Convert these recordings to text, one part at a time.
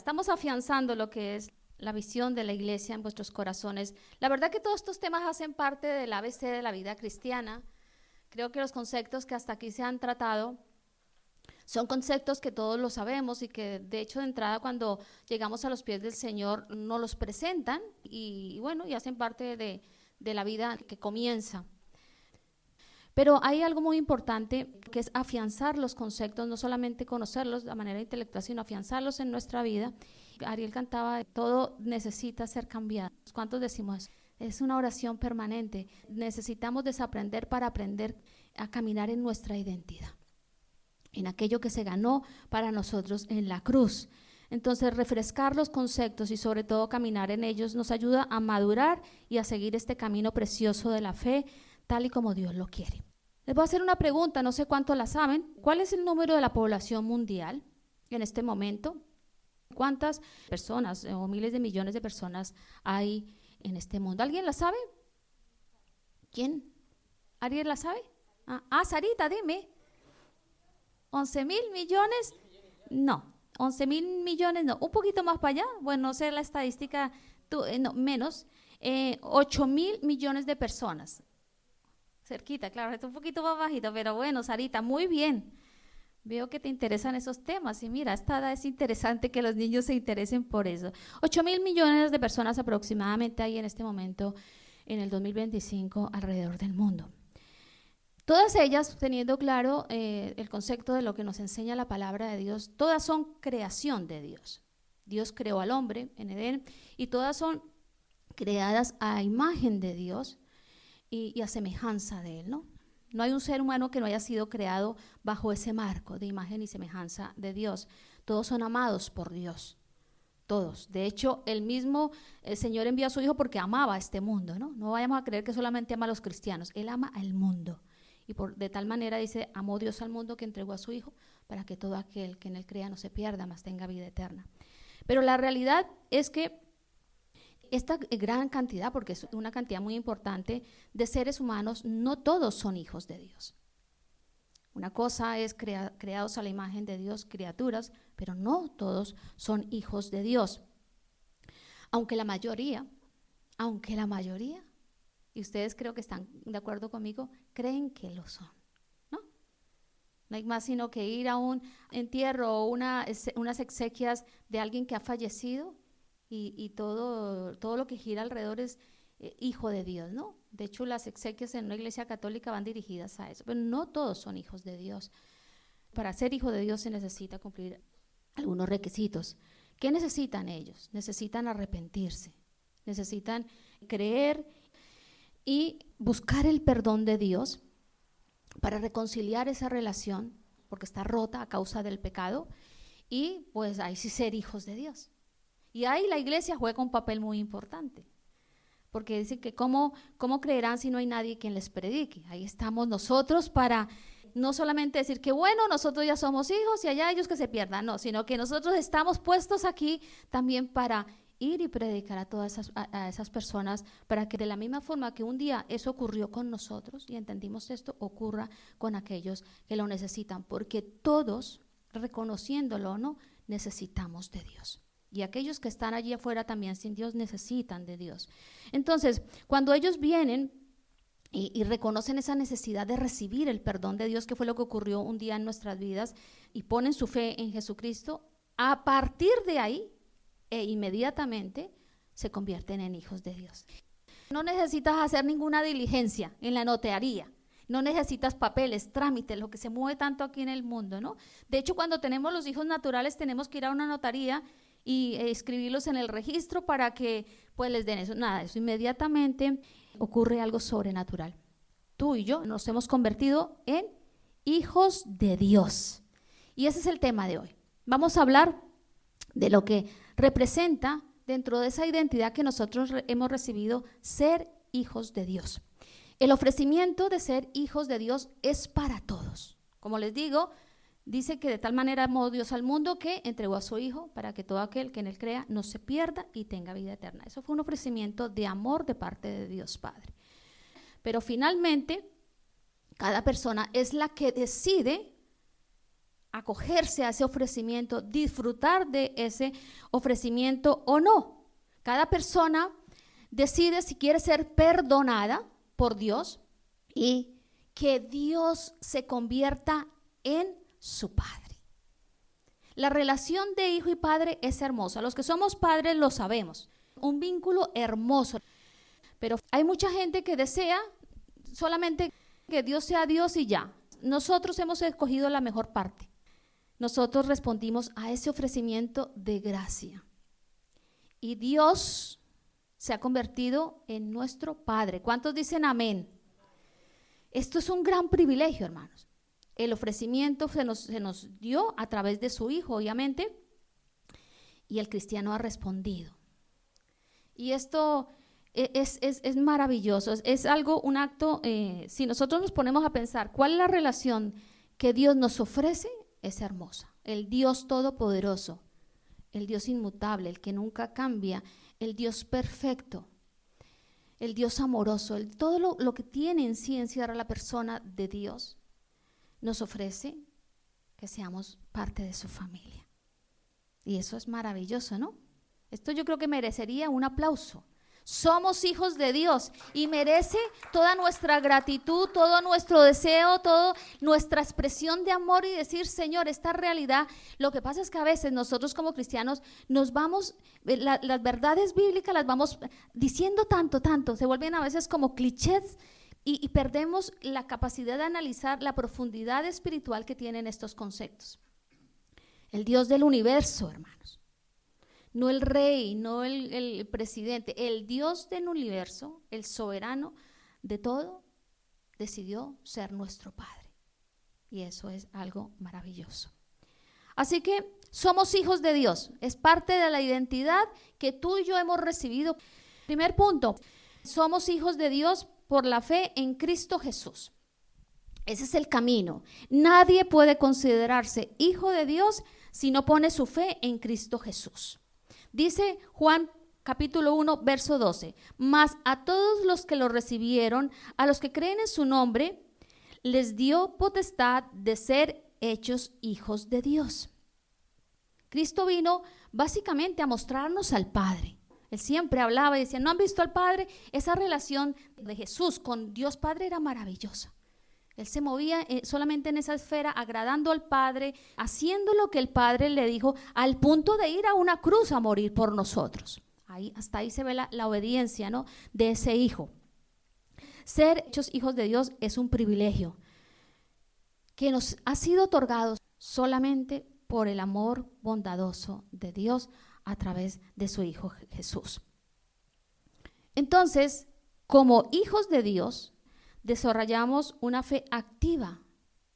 estamos afianzando lo que es la visión de la iglesia en vuestros corazones. La verdad que todos estos temas hacen parte del ABC de la vida cristiana. Creo que los conceptos que hasta aquí se han tratado son conceptos que todos lo sabemos y que de hecho de entrada cuando llegamos a los pies del Señor nos los presentan y bueno, y hacen parte de la vida que comienza. Pero hay algo muy importante que es afianzar los conceptos, no solamente conocerlos de manera intelectual, sino afianzarlos en nuestra vida. Ariel cantaba, todo necesita ser cambiado. ¿Cuántos decimos eso? Es una oración permanente. Necesitamos desaprender para aprender a caminar en nuestra identidad, en aquello que se ganó para nosotros en la cruz. Entonces, refrescar los conceptos y sobre todo caminar en ellos nos ayuda a madurar y a seguir este camino precioso de la fe, tal y como Dios lo quiere. Les voy a hacer una pregunta, no sé cuánto la saben. ¿Cuál es el número de la población mundial en este momento? ¿Cuántas personas o miles de millones de personas hay en este mundo? ¿Alguien la sabe? ¿Quién? ¿Alguien la sabe? Sarita, dime. ¿11,000 millones? No, 11,000 millones no. Un poquito más para allá, bueno, no sé la estadística, no, menos. 8,000 millones de personas. Cerquita, claro, está un poquito más bajito, pero bueno, Sarita, muy bien. Veo que te interesan esos temas y mira, es interesante que los niños se interesen por eso. 8,000 millones de personas aproximadamente hay en este momento, en el 2025, alrededor del mundo. Todas ellas, teniendo claro el concepto de lo que nos enseña la palabra de Dios, todas son creación de Dios. Dios creó al hombre en Edén y todas son creadas a imagen de Dios y a semejanza de Él, ¿no? No hay un ser humano que no haya sido creado bajo ese marco de imagen y semejanza de Dios. Todos son amados por Dios, todos. De hecho, el Señor envió a su Hijo porque amaba a este mundo, ¿no? No vayamos a creer que solamente ama a los cristianos, Él ama al mundo. Y de tal manera dice, amó Dios al mundo que entregó a su Hijo para que todo aquel que en Él crea no se pierda, mas tenga vida eterna. Pero la realidad es que esta gran cantidad, porque es una cantidad muy importante de seres humanos, no todos son hijos de Dios. Una cosa es creados a la imagen de Dios, criaturas, pero no todos son hijos de Dios. Aunque la mayoría, y ustedes creo que están de acuerdo conmigo, creen que lo son, ¿no? No hay más sino que ir a un entierro o unas exequias de alguien que ha fallecido y todo lo que gira alrededor es hijo de Dios, ¿no? De hecho, las exequias en una iglesia católica van dirigidas a eso, pero no todos son hijos de Dios. Para ser hijo de Dios se necesita cumplir algunos requisitos. ¿Qué necesitan ellos? Necesitan arrepentirse, necesitan creer y buscar el perdón de Dios para reconciliar esa relación, porque está rota a causa del pecado, y pues ahí sí ser hijos de Dios. Y ahí la iglesia juega un papel muy importante, porque dice que cómo creerán si no hay nadie quien les predique. Ahí estamos nosotros para no solamente decir que bueno, nosotros ya somos hijos y allá ellos que se pierdan, no, sino que nosotros estamos puestos aquí también para ir y predicar a esas personas, para que de la misma forma que un día eso ocurrió con nosotros y entendimos esto, ocurra con aquellos que lo necesitan, porque todos, reconociéndolo o no, necesitamos de Dios. Y aquellos que están allí afuera también sin Dios necesitan de Dios. Entonces, cuando ellos vienen y reconocen esa necesidad de recibir el perdón de Dios, que fue lo que ocurrió un día en nuestras vidas, y ponen su fe en Jesucristo, a partir de ahí, inmediatamente se convierten en hijos de Dios. No necesitas hacer ninguna diligencia en la notaría. No necesitas papeles, trámites, lo que se mueve tanto aquí en el mundo, ¿no? De hecho, cuando tenemos los hijos naturales, tenemos que ir a una notaría y escribirlos en el registro para que pues les den eso. Nada, eso inmediatamente ocurre algo sobrenatural. Tú y yo nos hemos convertido en hijos de Dios. Y ese es el tema de hoy. Vamos a hablar de lo que representa dentro de esa identidad que nosotros hemos recibido, ser hijos de Dios. El ofrecimiento de ser hijos de Dios es para todos. Como les digo, dice que de tal manera amó Dios al mundo que entregó a su Hijo para que todo aquel que en Él crea no se pierda y tenga vida eterna. Eso fue un ofrecimiento de amor de parte de Dios Padre. Pero finalmente, cada persona es la que decide acogerse a ese ofrecimiento, disfrutar de ese ofrecimiento o no. Cada persona decide si quiere ser perdonada por Dios y que Dios se convierta en su padre. La relación de hijo y padre es hermosa. Los que somos padres lo sabemos. Un vínculo hermoso. Pero hay mucha gente que desea solamente que Dios sea Dios y ya. Nosotros hemos escogido la mejor parte. Nosotros respondimos a ese ofrecimiento de gracia. Y Dios se ha convertido en nuestro Padre. ¿Cuántos dicen amén? Esto es un gran privilegio, hermanos. El ofrecimiento se nos dio a través de su Hijo, obviamente, y el cristiano ha respondido. Y esto es maravilloso, es algo, un acto, si nosotros nos ponemos a pensar cuál es la relación que Dios nos ofrece, es hermosa. El Dios todopoderoso, el Dios inmutable, el que nunca cambia, el Dios perfecto, el Dios amoroso, todo lo que tiene en sí encierra la persona de Dios, nos ofrece que seamos parte de su familia. Y eso es maravilloso, ¿no? Esto yo creo que merecería un aplauso. Somos hijos de Dios y merece toda nuestra gratitud, todo nuestro deseo, toda nuestra expresión de amor y decir, Señor, esta realidad. Lo que pasa es que a veces nosotros como cristianos nos vamos, las verdades bíblicas las vamos diciendo tanto, se vuelven a veces como clichés y perdemos la capacidad de analizar la profundidad espiritual que tienen estos conceptos. El Dios del universo, hermanos. No el rey, no el presidente, el Dios del universo, el soberano de todo, decidió ser nuestro Padre. Y eso es algo maravilloso. Así que somos hijos de Dios, es parte de la identidad que tú y yo hemos recibido. Primer punto, somos hijos de Dios por la fe en Cristo Jesús. Ese es el camino. Nadie puede considerarse hijo de Dios si no pone su fe en Cristo Jesús. Dice Juan capítulo 1, verso 12, mas a todos los que lo recibieron, a los que creen en su nombre, les dio potestad de ser hechos hijos de Dios. Cristo vino básicamente a mostrarnos al Padre. Él siempre hablaba y decía, ¿no han visto al Padre? Esa relación de Jesús con Dios Padre era maravillosa. Él se movía solamente en esa esfera, agradando al Padre, haciendo lo que el Padre le dijo, al punto de ir a una cruz a morir por nosotros. Hasta ahí se ve la obediencia, ¿no?, de ese Hijo. Ser hechos hijos de Dios es un privilegio que nos ha sido otorgado solamente por el amor bondadoso de Dios a través de su Hijo Jesús. Entonces, como hijos de Dios, desarrollamos una fe activa.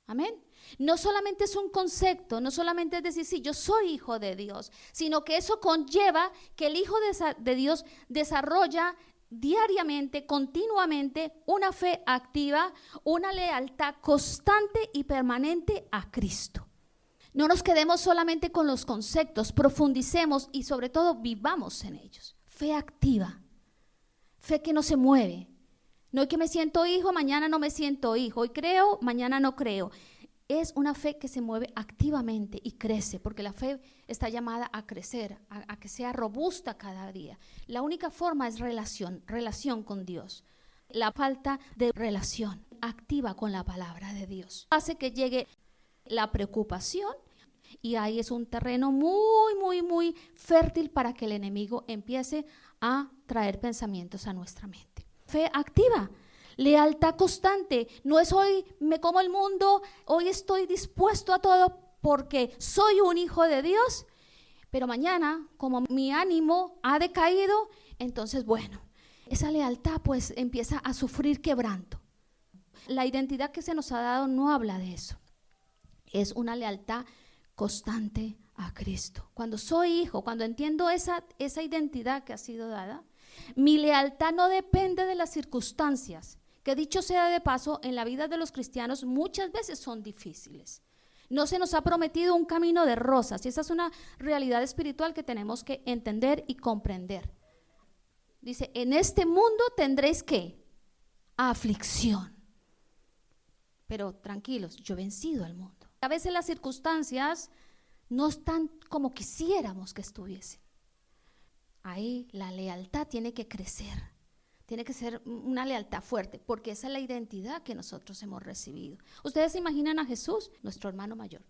Amén. No solamente es un concepto, no solamente es decir, sí, yo soy hijo de Dios, sino que eso conlleva que el hijo de Dios desarrolla diariamente, continuamente, una fe activa, una lealtad constante y permanente a Cristo. No nos quedemos solamente con los conceptos, profundicemos y sobre todo vivamos en ellos. Fe activa, fe que no se mueve. No es que me siento hijo, mañana no me siento hijo. Hoy creo, mañana no creo. Es una fe que se mueve activamente y crece, porque la fe está llamada a crecer, a que sea robusta cada día. La única forma es relación con Dios. La falta de relación activa con la palabra de Dios hace que llegue la preocupación y ahí es un terreno muy fértil para que el enemigo empiece a traer pensamientos a nuestra mente. Fe activa, lealtad constante. No es hoy me como el mundo, hoy estoy dispuesto a todo porque soy un hijo de Dios, pero mañana, como mi ánimo ha decaído, entonces bueno, esa lealtad pues empieza a sufrir quebranto. La identidad que se nos ha dado no habla de eso. Es una lealtad constante a Cristo. Cuando soy hijo, cuando entiendo esa identidad que ha sido dada, mi lealtad no depende de las circunstancias, que dicho sea de paso, en la vida de los cristianos muchas veces son difíciles. No se nos ha prometido un camino de rosas y esa es una realidad espiritual que tenemos que entender y comprender. Dice, en este mundo tendréis ¿qué? Aflicción. Pero tranquilos, yo he vencido al mundo. A veces las circunstancias no están como quisiéramos que estuviesen. Ahí la lealtad tiene que crecer. Tiene que ser una lealtad fuerte, porque esa es la identidad que nosotros hemos recibido. Ustedes se imaginan a Jesús, nuestro hermano mayor.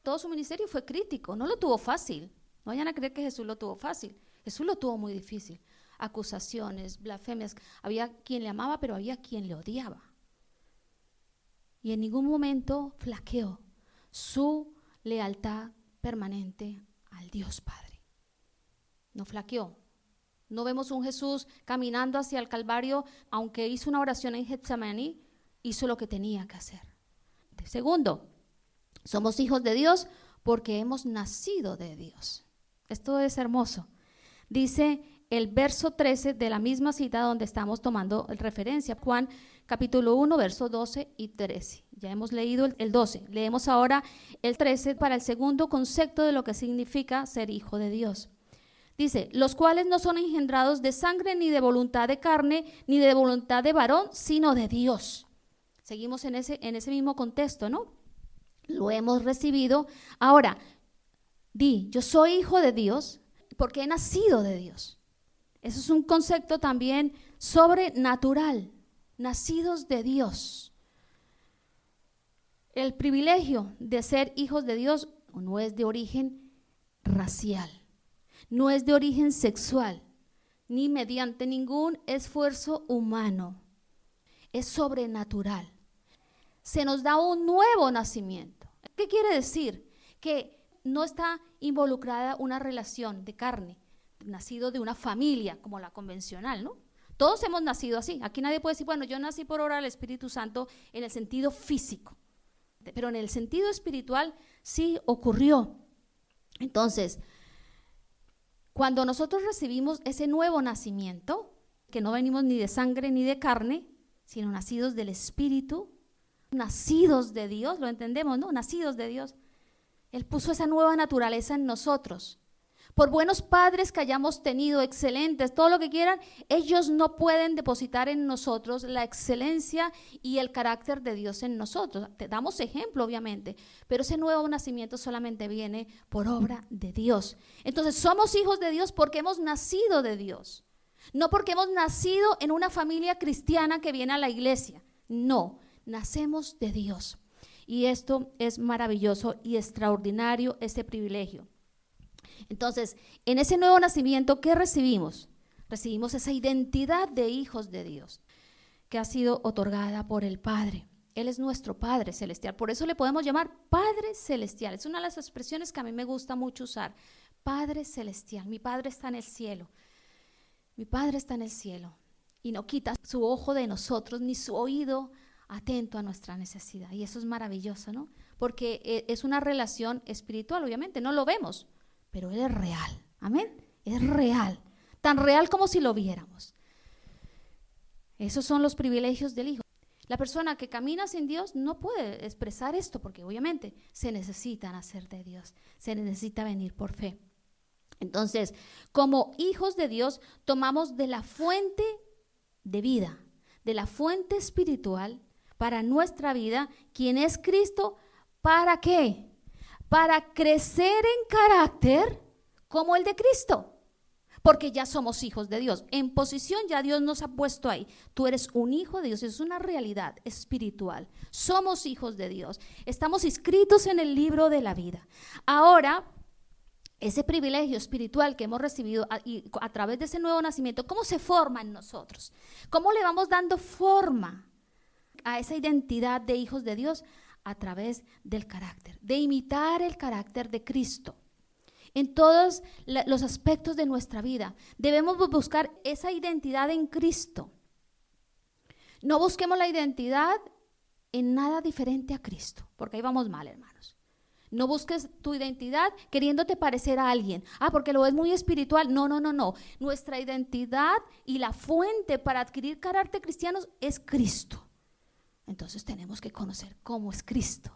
Todo su ministerio fue crítico, no lo tuvo fácil. No vayan a creer que Jesús lo tuvo fácil. Jesús lo tuvo muy difícil. Acusaciones, blasfemias. Había quien le amaba, pero había quien le odiaba. Y en ningún momento flaqueó su lealtad permanente al Dios Padre. No flaqueó. No vemos un Jesús caminando hacia el Calvario, aunque hizo una oración en Getsemaní, hizo lo que tenía que hacer. Segundo, somos hijos de Dios porque hemos nacido de Dios. Esto es hermoso. Dice el verso 13 de la misma cita donde estamos tomando referencia, Juan capítulo 1, versos 12 y 13. Ya hemos leído el 12. Leemos ahora el 13 para el segundo concepto de lo que significa ser hijo de Dios. Dice, los cuales no son engendrados de sangre, ni de voluntad de carne, ni de voluntad de varón, sino de Dios. Seguimos en ese mismo contexto, ¿no? Lo hemos recibido. Ahora, yo soy hijo de Dios porque he nacido de Dios. Eso es un concepto también sobrenatural, nacidos de Dios. El privilegio de ser hijos de Dios no es de origen racial. No es de origen sexual, ni mediante ningún esfuerzo humano. Es sobrenatural. Se nos da un nuevo nacimiento. ¿Qué quiere decir? Que no está involucrada una relación de carne, nacido de una familia como la convencional, ¿no? Todos hemos nacido así. Aquí nadie puede decir, bueno, yo nací por obra del Espíritu Santo en el sentido físico. Pero en el sentido espiritual sí ocurrió. Entonces, cuando nosotros recibimos ese nuevo nacimiento, que no venimos ni de sangre ni de carne, sino nacidos del Espíritu, nacidos de Dios, lo entendemos, ¿no? Nacidos de Dios. Él puso esa nueva naturaleza en nosotros. Por buenos padres que hayamos tenido, excelentes, todo lo que quieran, ellos no pueden depositar en nosotros la excelencia y el carácter de Dios en nosotros. Te damos ejemplo, obviamente, pero ese nuevo nacimiento solamente viene por obra de Dios. Entonces, somos hijos de Dios porque hemos nacido de Dios. No porque hemos nacido en una familia cristiana que viene a la iglesia. No, nacemos de Dios. Y esto es maravilloso y extraordinario, ese privilegio. Entonces, en ese nuevo nacimiento, ¿qué recibimos? Recibimos esa identidad de hijos de Dios que ha sido otorgada por el Padre. Él es nuestro Padre Celestial. Por eso le podemos llamar Padre Celestial. Es una de las expresiones que a mí me gusta mucho usar. Padre Celestial. Mi Padre está en el cielo. Mi Padre está en el cielo. Y no quita su ojo de nosotros ni su oído atento a nuestra necesidad. Y eso es maravilloso, ¿no? Porque es una relación espiritual, obviamente. No lo vemos, pero Él es real. Amén. Es real. Tan real como si lo viéramos. Esos son los privilegios del Hijo. La persona que camina sin Dios no puede expresar esto porque obviamente se necesita nacer de Dios. Se necesita venir por fe. Entonces, como hijos de Dios, tomamos de la fuente de vida, de la fuente espiritual para nuestra vida, quien es Cristo. ¿Para qué? Para crecer en carácter como el de Cristo. Porque ya somos hijos de Dios. En posición ya Dios nos ha puesto ahí. Tú eres un hijo de Dios, es una realidad espiritual. Somos hijos de Dios. Estamos inscritos en el libro de la vida. Ahora, ese privilegio espiritual que hemos recibido a través de ese nuevo nacimiento, ¿cómo se forma en nosotros? ¿Cómo le vamos dando forma a esa identidad de hijos de Dios? A través del carácter, de imitar el carácter de Cristo. En todos los aspectos de nuestra vida debemos buscar esa identidad en Cristo. No busquemos la identidad en nada diferente a Cristo, porque ahí vamos mal, hermanos. No busques tu identidad queriéndote parecer a alguien. Porque lo ves muy espiritual. No. Nuestra identidad y la fuente para adquirir carácter cristiano es Cristo. Entonces tenemos que conocer cómo es Cristo.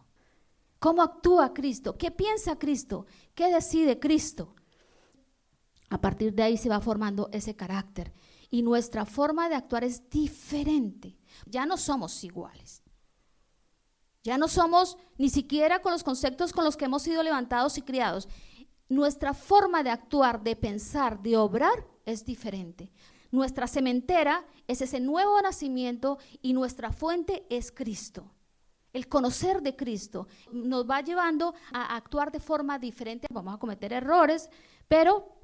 ¿Cómo actúa Cristo? ¿Qué piensa Cristo? ¿Qué decide Cristo? A partir de ahí se va formando ese carácter. Y nuestra forma de actuar es diferente. Ya no somos iguales. Ya no somos ni siquiera con los conceptos con los que hemos sido levantados y criados. Nuestra forma de actuar, de pensar, de obrar es diferente. Nuestra cementera es ese nuevo nacimiento y nuestra fuente es Cristo. El conocer de Cristo nos va llevando a actuar de forma diferente. Vamos a cometer errores, pero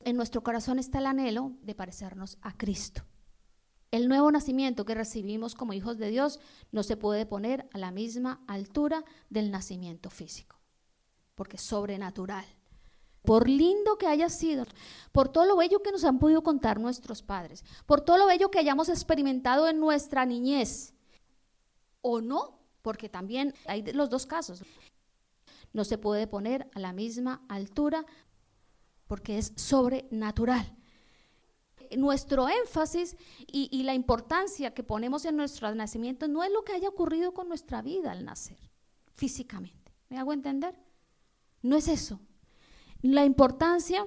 en nuestro corazón está el anhelo de parecernos a Cristo. El nuevo nacimiento que recibimos como hijos de Dios no se puede poner a la misma altura del nacimiento físico, porque es sobrenatural. Por lindo que haya sido, por todo lo bello que nos han podido contar nuestros padres, por todo lo bello que hayamos experimentado en nuestra niñez, o no, porque también hay los dos casos, no se puede poner a la misma altura porque es sobrenatural. Nuestro énfasis y la importancia que ponemos en nuestro nacimiento no es lo que haya ocurrido con nuestra vida al nacer, físicamente. ¿Me hago entender? No es eso. La importancia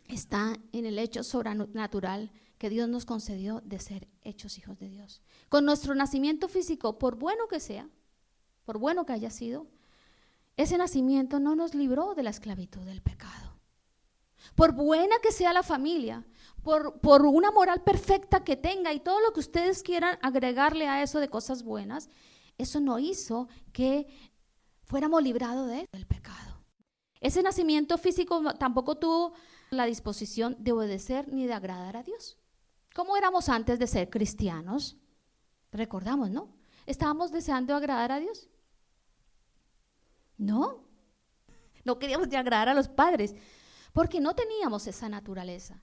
está en el hecho sobrenatural que Dios nos concedió de ser hechos hijos de Dios. Con nuestro nacimiento físico, por bueno que sea, por bueno que haya sido, ese nacimiento no nos libró de la esclavitud del pecado. Por buena que sea la familia, por una moral perfecta que tenga y todo lo que ustedes quieran agregarle a eso de cosas buenas, eso no hizo que fuéramos librados del pecado. Ese nacimiento físico tampoco tuvo la disposición de obedecer ni de agradar a Dios. ¿Cómo éramos antes de ser cristianos? Recordamos, ¿no? ¿Estábamos deseando agradar a Dios? No queríamos ni agradar a los padres, porque no teníamos esa naturaleza,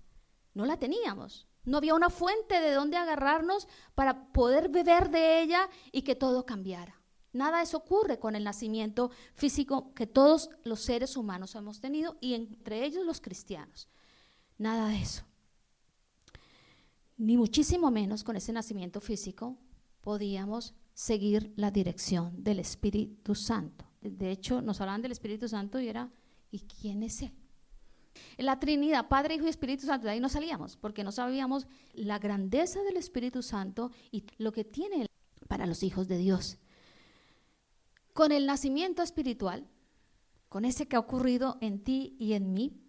no la teníamos. No había una fuente de donde agarrarnos para poder beber de ella y que todo cambiara. Nada de eso ocurre con el nacimiento físico que todos los seres humanos hemos tenido y entre ellos los cristianos. Nada de eso. Ni muchísimo menos con ese nacimiento físico podíamos seguir la dirección del Espíritu Santo. De hecho, nos hablaban del Espíritu Santo y era, ¿y quién es Él? La Trinidad, Padre, Hijo y Espíritu Santo, de ahí no salíamos, porque no sabíamos la grandeza del Espíritu Santo y lo que tiene para los hijos de Dios. Con el nacimiento espiritual, con ese que ha ocurrido en ti y en mí,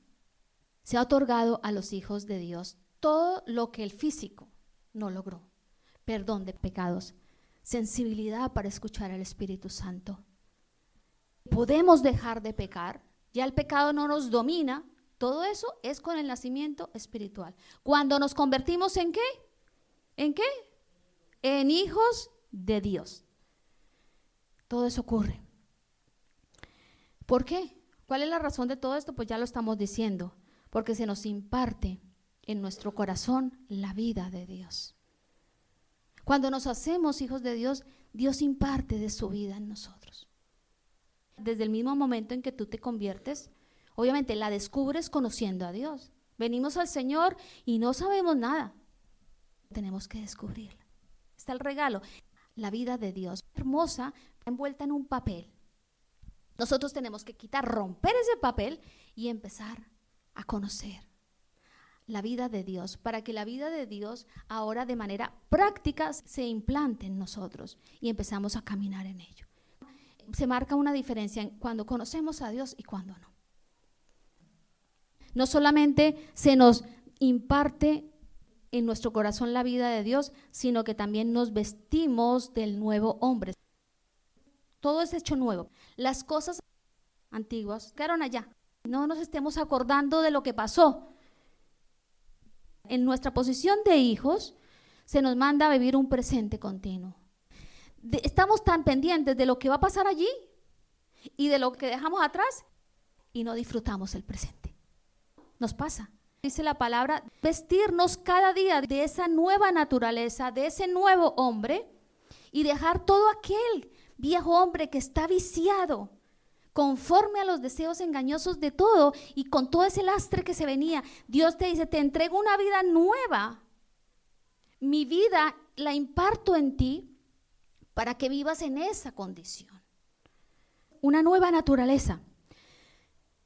se ha otorgado a los hijos de Dios todo lo que el físico no logró. Perdón de pecados, sensibilidad para escuchar al Espíritu Santo. Podemos dejar de pecar, ya el pecado no nos domina. Todo eso es con el nacimiento espiritual. Cuando nos convertimos ¿en qué? ¿En qué? En hijos de Dios. Todo eso ocurre. ¿Por qué? ¿Cuál es la razón de todo esto? Pues ya lo estamos diciendo. Porque se nos imparte en nuestro corazón la vida de Dios. Cuando nos hacemos hijos de Dios, Dios imparte de su vida en nosotros. Desde el mismo momento en que tú te conviertes, obviamente la descubres conociendo a Dios. Venimos al Señor y no sabemos nada. Tenemos que descubrirla. Está el regalo, la vida de Dios, hermosa, envuelta en un papel. Nosotros tenemos que romper ese papel y empezar a conocer la vida de Dios, para que la vida de Dios ahora de manera práctica se implante en nosotros y empezamos a caminar en ello. Se marca una diferencia en cuando conocemos a Dios y cuando no. No solamente se nos imparte en nuestro corazón la vida de Dios, sino que también nos vestimos del nuevo hombre. Todo es hecho nuevo. Las cosas antiguas quedaron allá. No nos estemos acordando de lo que pasó. En nuestra posición de hijos, se nos manda a vivir un presente continuo. Estamos tan pendientes de lo que va a pasar allí y de lo que dejamos atrás y no disfrutamos el presente. Nos pasa. Dice la palabra, vestirnos cada día de esa nueva naturaleza, de ese nuevo hombre y dejar todo aquel viejo hombre que está viciado conforme a los deseos engañosos de todo y con todo ese lastre que se venía. Dios te dice, te entrego una vida nueva. Mi vida la imparto en ti para que vivas en esa condición. Una nueva naturaleza,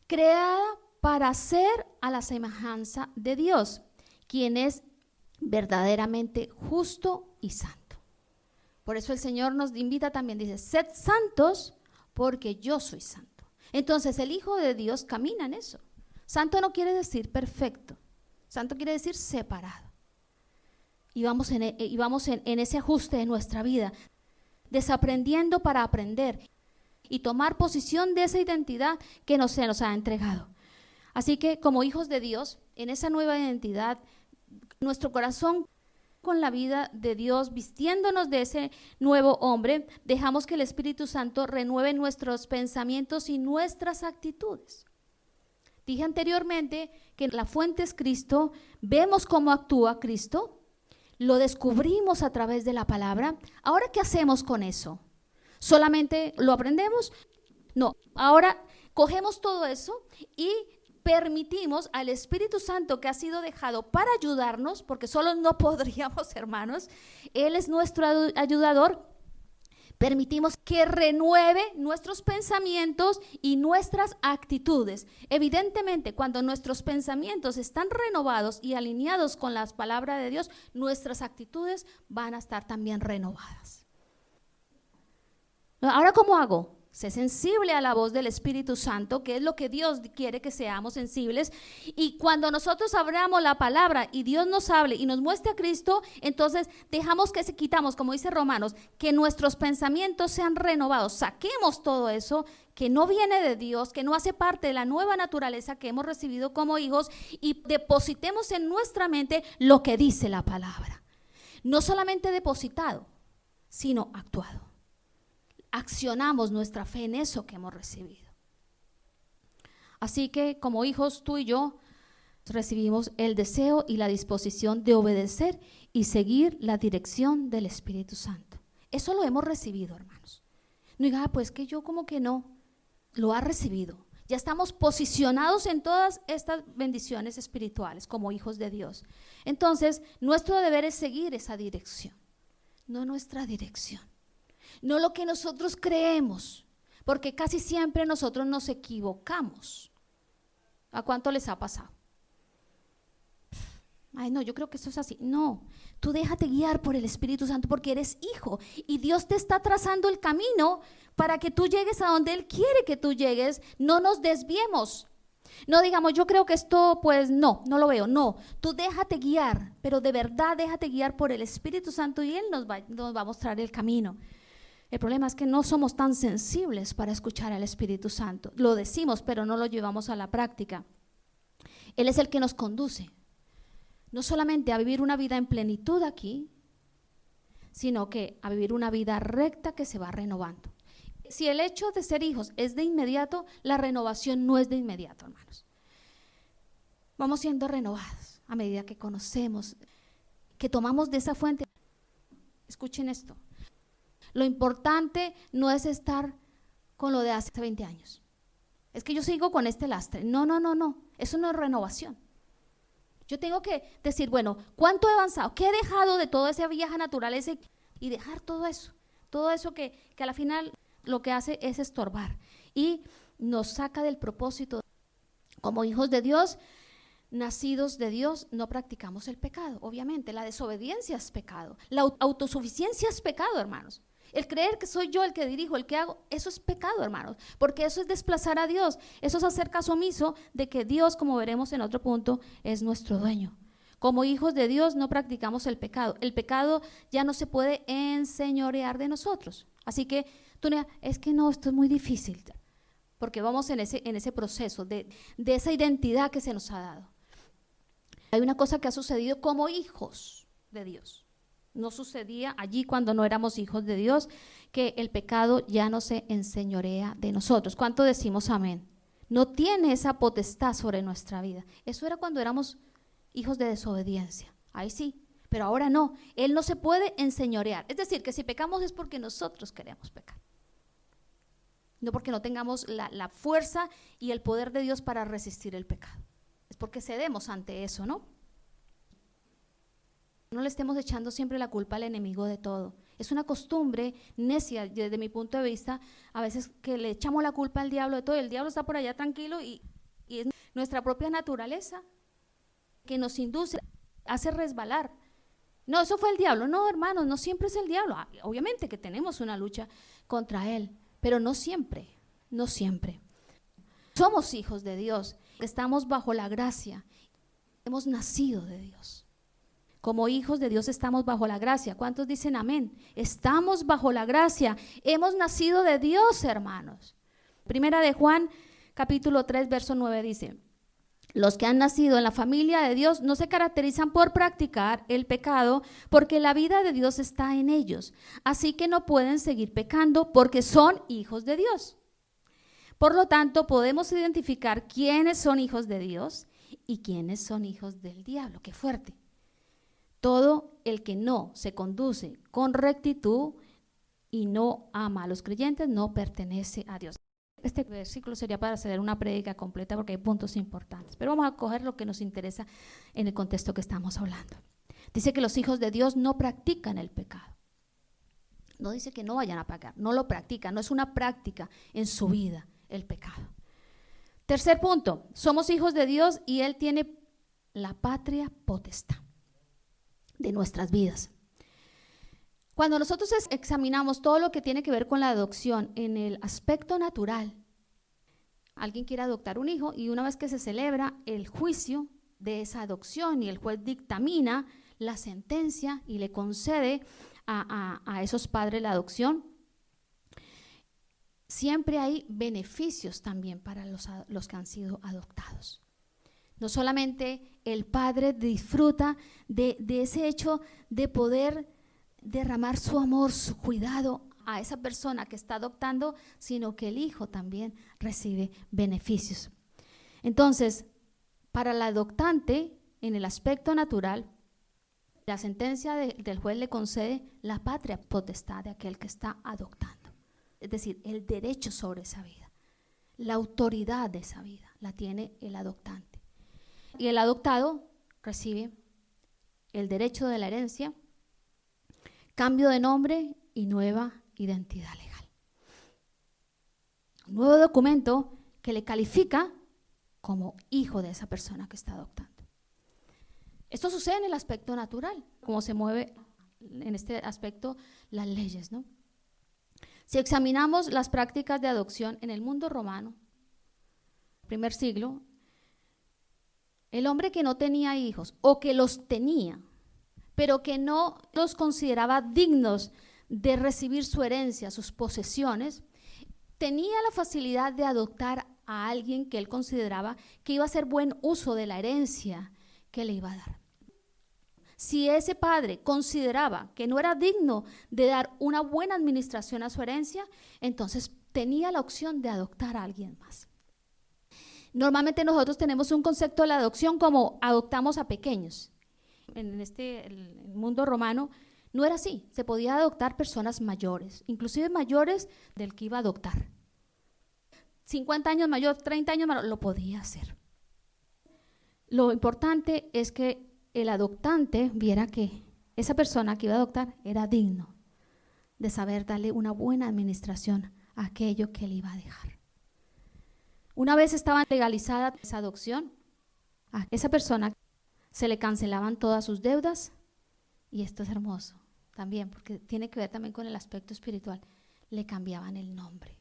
creada para ser a la semejanza de Dios, quien es verdaderamente justo y santo. Por eso el Señor nos invita también, dice, sed santos porque yo soy santo. Entonces el Hijo de Dios camina en eso. Santo no quiere decir perfecto, santo quiere decir separado. Y vamos en ese ajuste de nuestra vida, desaprendiendo para aprender y tomar posición de esa identidad que se nos ha entregado. Así que como hijos de Dios, en esa nueva identidad, nuestro corazón con la vida de Dios, vistiéndonos de ese nuevo hombre, dejamos que el Espíritu Santo renueve nuestros pensamientos y nuestras actitudes. Dije anteriormente que la fuente es Cristo, vemos cómo actúa Cristo, lo descubrimos a través de la palabra. Ahora, ¿qué hacemos con eso? ¿Solamente lo aprendemos? No, ahora cogemos todo eso y permitimos al Espíritu Santo, que ha sido dejado para ayudarnos, porque solo no podríamos, hermanos, Él es nuestro ayudador. Permitimos que renueve nuestros pensamientos y nuestras actitudes. Evidentemente, cuando nuestros pensamientos están renovados y alineados con las palabras de Dios, nuestras actitudes van a estar también renovadas. Ahora, ¿cómo hago? Sé sensible a la voz del Espíritu Santo, que es lo que Dios quiere que seamos sensibles. Y cuando nosotros abramos la palabra y Dios nos hable y nos muestre a Cristo, entonces dejamos que quitamos, como dice Romanos, que nuestros pensamientos sean renovados. Saquemos todo eso que no viene de Dios, que no hace parte de la nueva naturaleza que hemos recibido como hijos, y depositemos en nuestra mente lo que dice la palabra. No solamente depositado, sino actuado. Accionamos nuestra fe en eso que hemos recibido. Así que como hijos, tú y yo recibimos el deseo y la disposición de obedecer y seguir la dirección del Espíritu Santo. Eso lo hemos recibido, hermanos. No diga, pues que yo como que no. Lo ha recibido. Ya estamos posicionados en todas estas bendiciones espirituales como hijos de Dios. Entonces, nuestro deber es seguir esa dirección, no nuestra dirección. No lo que nosotros creemos, porque casi siempre nosotros nos equivocamos. ¿A cuánto les ha pasado? Ay, no, yo creo que eso es así. No, tú déjate guiar por el Espíritu Santo porque eres hijo y Dios te está trazando el camino para que tú llegues a donde Él quiere que tú llegues. No nos desviemos. No digamos, yo creo que esto, pues no lo veo. No, tú déjate guiar, pero de verdad déjate guiar por el Espíritu Santo y Él nos va a mostrar el camino. El problema es que no somos tan sensibles para escuchar al Espíritu Santo. Lo decimos, pero no lo llevamos a la práctica. Él es el que nos conduce, no solamente a vivir una vida en plenitud aquí, sino que a vivir una vida recta que se va renovando. Si el hecho de ser hijos es de inmediato, la renovación no es de inmediato, hermanos. Vamos siendo renovados a medida que conocemos, que tomamos de esa fuente. Escuchen esto. Lo importante no es estar con lo de hace 20 años. Es que yo sigo con este lastre. No. Eso no es renovación. Yo tengo que decir, bueno, ¿cuánto he avanzado? ¿Qué he dejado de toda esa vieja naturaleza? Y dejar todo eso que a la final lo que hace es estorbar. Y nos saca del propósito. Como hijos de Dios, nacidos de Dios, no practicamos el pecado. Obviamente, la desobediencia es pecado. La autosuficiencia es pecado, hermanos. El creer que soy yo el que dirijo, el que hago, eso es pecado, hermanos, porque eso es desplazar a Dios, eso es hacer caso omiso de que Dios, como veremos en otro punto, es nuestro dueño. Como hijos de Dios no practicamos el pecado ya no se puede enseñorear de nosotros. Así que tú no, es que no, esto es muy difícil, porque vamos en ese proceso de esa identidad que se nos ha dado. Hay una cosa que ha sucedido como hijos de Dios. No sucedía allí cuando no éramos hijos de Dios, que el pecado ya no se enseñorea de nosotros. ¿Cuánto decimos amén? No tiene esa potestad sobre nuestra vida. Eso era cuando éramos hijos de desobediencia. Ahí sí, pero ahora no. Él no se puede enseñorear. Es decir, que si pecamos es porque nosotros queremos pecar. No porque no tengamos la fuerza y el poder de Dios para resistir el pecado. Es porque cedemos ante eso, ¿no? No le estemos echando siempre la culpa al enemigo de todo. Es una costumbre necia desde mi punto de vista, a veces que le echamos la culpa al diablo de todo. El diablo está por allá tranquilo y es nuestra propia naturaleza que nos induce, hace resbalar. No, eso fue el diablo. No, hermanos, no siempre es el diablo. Obviamente que tenemos una lucha contra él, pero no siempre, no siempre. Somos hijos de Dios, estamos bajo la gracia, hemos nacido de Dios. Como hijos de Dios estamos bajo la gracia. ¿Cuántos dicen amén? Estamos bajo la gracia, hemos nacido de Dios, hermanos. Primera de Juan, capítulo 3, verso 9 dice: los que han nacido en la familia de Dios no se caracterizan por practicar el pecado, porque la vida de Dios está en ellos. Así que no pueden seguir pecando porque son hijos de Dios. Por lo tanto, podemos identificar quiénes son hijos de Dios y quiénes son hijos del diablo. ¡Qué fuerte! Todo el que no se conduce con rectitud y no ama a los creyentes no pertenece a Dios. Este versículo sería para hacer una prédica completa porque hay puntos importantes, pero vamos a coger lo que nos interesa en el contexto que estamos hablando. Dice que los hijos de Dios no practican el pecado. No dice que no vayan a pecar, no lo practican, no es una práctica en su vida el pecado. Tercer punto, somos hijos de Dios y Él tiene la patria potestad de nuestras vidas. Cuando nosotros examinamos todo lo que tiene que ver con la adopción en el aspecto natural, alguien quiere adoptar un hijo y una vez que se celebra el juicio de esa adopción y el juez dictamina la sentencia y le concede a esos padres la adopción, siempre hay beneficios también para los que han sido adoptados. No solamente el padre disfruta de ese hecho de poder derramar su amor, su cuidado a esa persona que está adoptando, sino que el hijo también recibe beneficios. Entonces, para el adoptante, en el aspecto natural, la sentencia del juez le concede la patria potestad de aquel que está adoptando. Es decir, el derecho sobre esa vida, la autoridad de esa vida, la tiene el adoptante. Y el adoptado recibe el derecho de la herencia, cambio de nombre y nueva identidad legal. Un nuevo documento que le califica como hijo de esa persona que está adoptando. Esto sucede en el aspecto natural, como se mueve en este aspecto las leyes, ¿no? Si examinamos las prácticas de adopción en el mundo romano, primer siglo, el hombre que no tenía hijos o que los tenía, pero que no los consideraba dignos de recibir su herencia, sus posesiones, tenía la facilidad de adoptar a alguien que él consideraba que iba a hacer buen uso de la herencia que le iba a dar. Si ese padre consideraba que no era digno de dar una buena administración a su herencia, entonces tenía la opción de adoptar a alguien más. Normalmente nosotros tenemos un concepto de la adopción como adoptamos a pequeños. En el mundo romano no era así, se podía adoptar personas mayores, inclusive mayores del que iba a adoptar. 50 años mayor, 30 años mayor, lo podía hacer. Lo importante es que el adoptante viera que esa persona que iba a adoptar era digno de saber darle una buena administración a aquello que él iba a dejar. Una vez estaba legalizada esa adopción, a esa persona se le cancelaban todas sus deudas, y esto es hermoso también porque tiene que ver también con el aspecto espiritual, le cambiaban el nombre.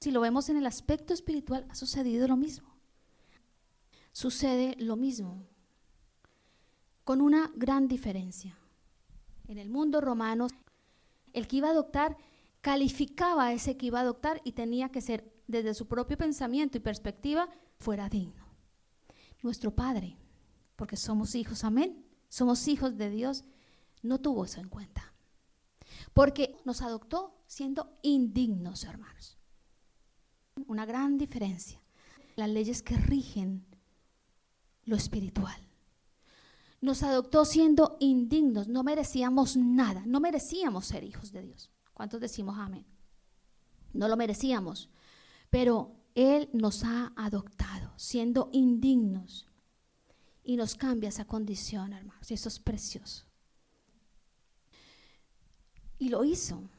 Si lo vemos en el aspecto espiritual, ha sucedido lo mismo. Sucede lo mismo, con una gran diferencia. En el mundo romano, el que iba a adoptar calificaba a ese que iba a adoptar y tenía que ser, desde su propio pensamiento y perspectiva, fuera digno. Nuestro Padre, porque somos hijos, amén, somos hijos de Dios, no tuvo eso en cuenta, porque nos adoptó siendo indignos, hermanos. Una gran diferencia. Las leyes que rigen lo espiritual. Nos adoptó siendo indignos, no merecíamos nada, no merecíamos ser hijos de Dios. ¿Cuántos decimos amén? No lo merecíamos, pero Él nos ha adoptado siendo indignos y nos cambia esa condición, hermanos, y eso es precioso. Y lo hizo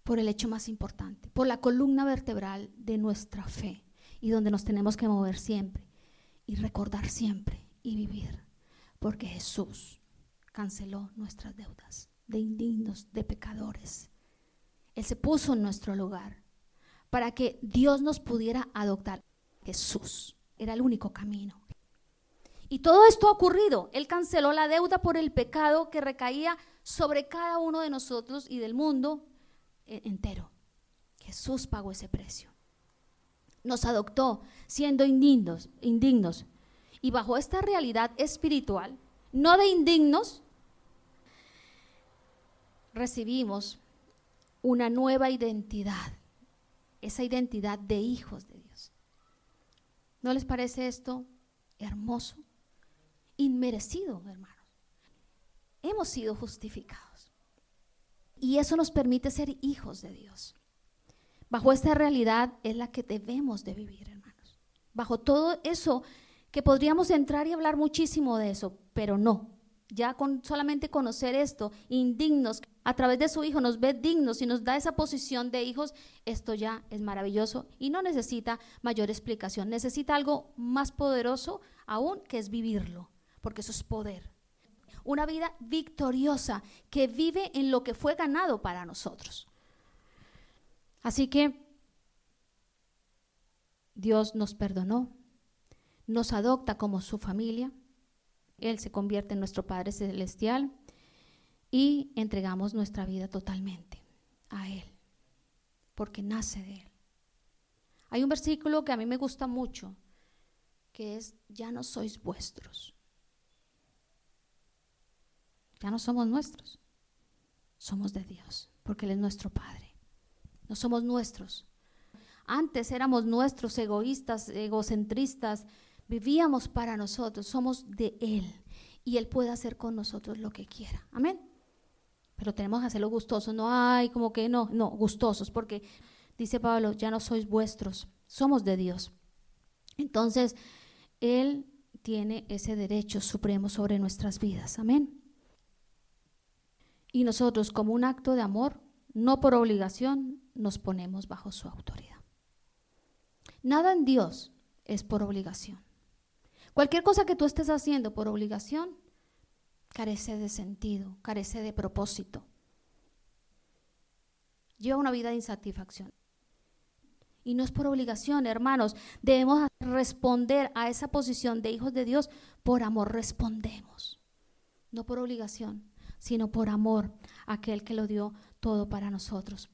por el hecho más importante, por la columna vertebral de nuestra fe y donde nos tenemos que mover siempre y recordar siempre y vivir, Porque Jesús canceló nuestras deudas de indignos, de pecadores. Él se puso en nuestro lugar para que Dios nos pudiera adoptar. Jesús era el único camino. Y todo esto ha ocurrido. Él canceló la deuda por el pecado que recaía sobre cada uno de nosotros y del mundo entero. Jesús pagó ese precio. Nos adoptó siendo indignos. Y bajo esta realidad espiritual, no de indignos, recibimos una nueva identidad, esa identidad de hijos de Dios. ¿No les parece esto hermoso? Inmerecido, hermanos. Hemos sido justificados y eso nos permite ser hijos de Dios. Bajo esta realidad es la que debemos de vivir, hermanos. Bajo todo eso que podríamos entrar y hablar muchísimo de eso, pero no. Ya con solamente conocer esto, indignos, a través de su Hijo nos ve dignos y nos da esa posición de hijos, esto ya es maravilloso y no necesita mayor explicación. Necesita algo más poderoso aún, que es vivirlo, porque eso es poder. Una vida victoriosa que vive en lo que fue ganado para nosotros. Así que Dios nos perdonó, nos adopta como su familia, Él se convierte en nuestro Padre Celestial y entregamos nuestra vida totalmente a Él, porque nace de Él. Hay un versículo que a mí me gusta mucho, que es: ya no sois vuestros. Ya no somos nuestros, somos de Dios, porque Él es nuestro Padre. No somos nuestros. Antes éramos nuestros, egoístas, egocentristas, vivíamos para nosotros, somos de Él y Él puede hacer con nosotros lo que quiera. Amén. Pero tenemos que hacerlo gustosos, no hay como que no, gustosos, porque dice Pablo, ya no sois vuestros, somos de Dios. Entonces, Él tiene ese derecho supremo sobre nuestras vidas. Amén. Y nosotros, como un acto de amor, no por obligación, nos ponemos bajo su autoridad. Nada en Dios es por obligación. Cualquier cosa que tú estés haciendo por obligación carece de sentido, carece de propósito. Lleva una vida de insatisfacción. Y no es por obligación, hermanos. Debemos responder a esa posición de hijos de Dios. Por amor respondemos. No por obligación, sino por amor a aquel que lo dio todo para nosotros.